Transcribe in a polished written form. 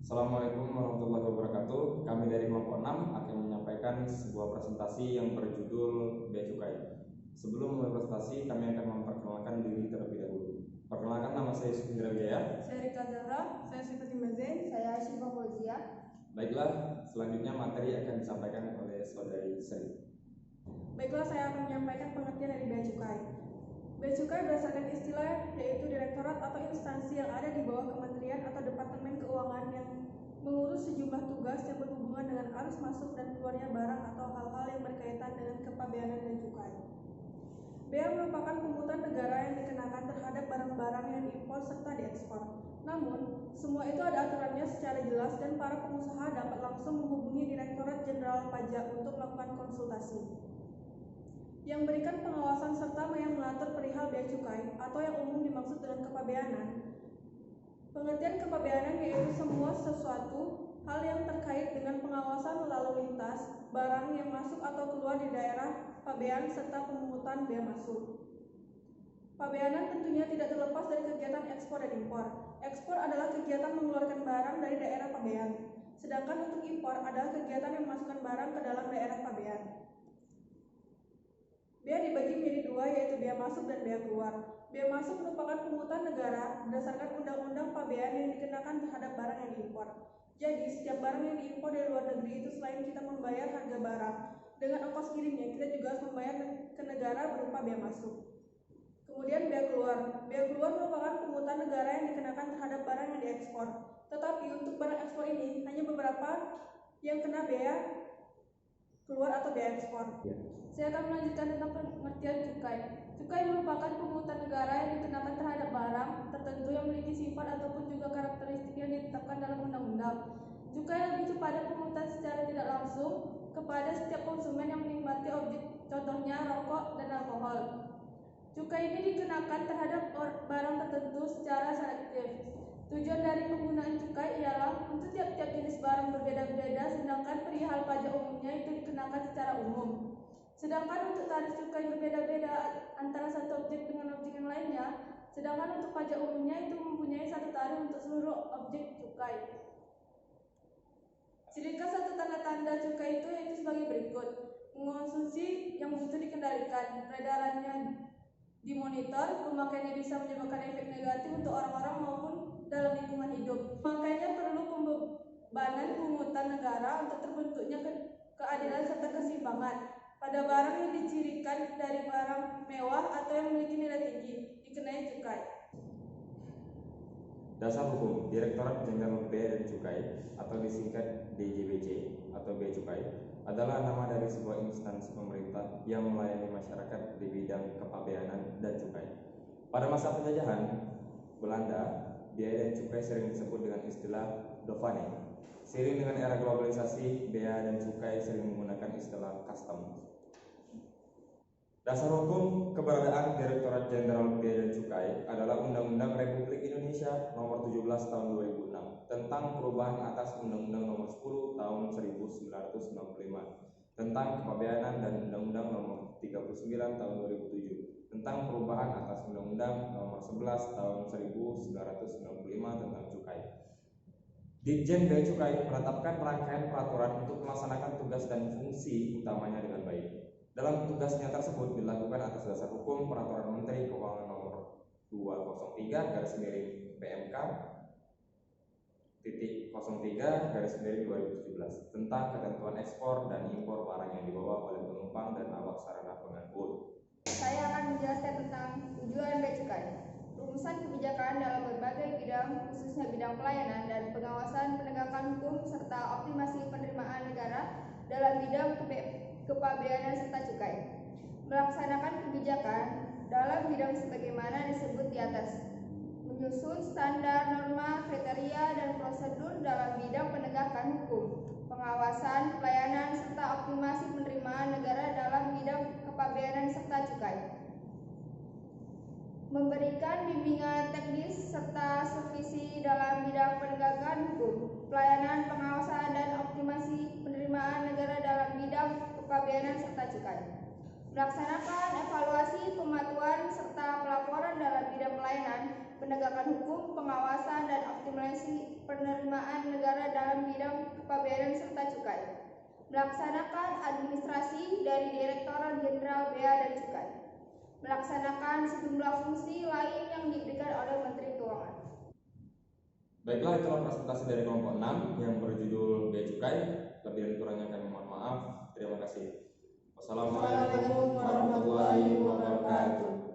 Assalamualaikum warahmatullahi wabarakatuh. Kami dari kelompok 6 akan menyampaikan sebuah presentasi yang berjudul Bea Cukai. Sebelum memulai presentasi, kami akan memperkenalkan diri terlebih dahulu. Perkenalkan, nama saya Yusuf Indra Wijaya. Saya Rika Zahra. Saya Sifati Mazen. Saya Syifa Fauzia. Baiklah, selanjutnya materi akan disampaikan oleh Saudari Sri. Baiklah, saya akan menyampaikan pengertian dari Bea Cukai. Bea Cukai berdasarkan istilah yaitu direktorat atau instansi yang ada di bawah kementerian atau departemen keuangan yang mengurus sejumlah tugas yang berhubungan dengan arus masuk dan keluarnya barang atau hal-hal yang berkaitan dengan kepabeanan dan cukai. Bea merupakan pungutan negara yang dikenakan terhadap barang-barang yang diimpor serta diekspor. Namun, semua itu ada aturannya secara jelas dan para pengusaha dapat langsung menghubungi Direktorat Jenderal Pajak untuk melakukan konsultasi yang berikan pengawasan serta yang mengatur perihal bea cukai atau yang umum dimaksud dengan kepabeanan. Pengertian kepabeanan yaitu semua sesuatu hal yang terkait dengan pengawasan lalu lintas barang yang masuk atau keluar di daerah pabean serta pemungutan bea masuk. Pabeanan tentunya tidak terlepas dari kegiatan ekspor dan impor. Ekspor adalah kegiatan mengeluarkan barang dari daerah pabean, sedangkan untuk impor adalah kegiatan yang memasukkan barang ke dalam daerah pabean. Bea dibagi menjadi dua, yaitu bea masuk dan bea keluar. Bea masuk merupakan pungutan negara berdasarkan undang-undang pabean yang dikenakan terhadap barang yang diimpor. Jadi, setiap barang yang diimpor dari luar negeri itu selain kita membayar harga barang dengan ongkos kirimnya, kita juga harus membayar ke negara berupa bea masuk. Kemudian bea keluar. Bea keluar merupakan pungutan negara yang dikenakan terhadap barang yang diekspor. Tetapi untuk barang ekspor ini hanya beberapa yang kena bea keluar atau bea ekspor. Saya akan melanjutkan tentang pengertian cukai. Cukai merupakan pungutan negara yang dikenakan terhadap barang tertentu yang memiliki sifat ataupun juga karakteristik yang ditetapkan dalam undang-undang. Cukai lebih kepada pungutan secara tidak langsung kepada setiap konsumen yang menikmati objek, contohnya rokok dan alkohol. Cukai ini dikenakan terhadap barang tertentu secara selektif. Tujuan dari penggunaan cukai ialah untuk tiap-tiap jenis barang berbeda-beda, sedangkan perihal pajak umumnya itu dikenakan secara umum. Sedangkan untuk tarif cukai berbeda-beda antara satu objek dengan objek yang lainnya, sedangkan untuk pajak umumnya itu mempunyai satu tarif untuk seluruh objek cukai. Ciri khas atau tanda-tanda cukai itu yaitu sebagai berikut: mengonsumsi yang butuh dikendalikan, peredarannya dimonitor, pemakaiannya bisa menyebabkan efek negatif untuk orang-orang maupun dalam lingkungan hidup. Makanya perlu pembebanan pungutan negara untuk terbentuknya keadilan serta keseimbangan pada barang yang dicirikan dari barang mewah atau yang memiliki nilai tinggi dikenai cukai. Dasar hukum Direktorat Jenderal Bea dan Cukai atau disingkat DJBC atau Bea Cukai adalah nama dari sebuah instansi pemerintah yang melayani masyarakat di bidang kepabeanan dan cukai. Pada masa penjajahan Belanda, bea dan cukai sering disebut dengan istilah douane. Seiring dengan era globalisasi, bea dan cukai sering menggunakan istilah custom. Dasar hukum keberadaan Direktorat Jenderal Bea dan Cukai adalah Undang-Undang Republik Indonesia Nomor 17 Tahun 2006 tentang perubahan atas Undang-Undang Nomor 10 Tahun 1995 tentang kepabeanan dan Undang-Undang Nomor 39 Tahun 2007 tentang perubahan atas Undang-Undang Nomor 11 Tahun 1995 tentang cukai. Ditjen Bea Cukai menetapkan rangkaian peraturan untuk melaksanakan tugas dan fungsi utamanya dengan baik. Dalam tugasnya tersebut dilakukan atas dasar hukum Peraturan Menteri Keuangan Nomor 203/PMK /03/2017 tentang ketentuan ekspor dan impor barang yang dibawa oleh penumpang dan awak sarana pengangkut. Saya akan menjelaskan tentang tujuan bea cukai. Rumusan kebijakan dalam berbagai bidang, khususnya bidang pelayanan dan pengawasan penegakan hukum serta optimasi penerimaan negara dalam bidang kepabeanan serta cukai. Melaksanakan kebijakan dalam bidang sebagaimana disebut di atas. Menyusun standar, norma, kriteria, dan prosedur dalam bidang penegakan hukum, pengawasan, pelayanan, serta optimasi penerimaan negara dalam bidang kepabeanan serta cukai. Memberikan bimbingan teknis serta supervisi dalam bidang penegakan hukum, pelayanan, pengawasan, dan optimasi penerimaan negara dalam bidang kepabeanan serta cukai. Melaksanakan evaluasi, pematuhan, serta pelaporan dalam bidang pelayanan, penegakan hukum, pengawasan, dan optimalisasi penerimaan negara dalam bidang kepabeanan serta cukai. Melaksanakan administrasi dari Direktorat Jenderal Bea dan Cukai. Melaksanakan sejumlah fungsi lain yang diberikan oleh Menteri Keuangan. Baiklah, itulah presentasi dari kelompok 6 yang berjudul Bea Cukai. Lebih dan kurangnya kami mohon maaf. Terima kasih. Wassalamualaikum warahmatullahi wabarakatuh.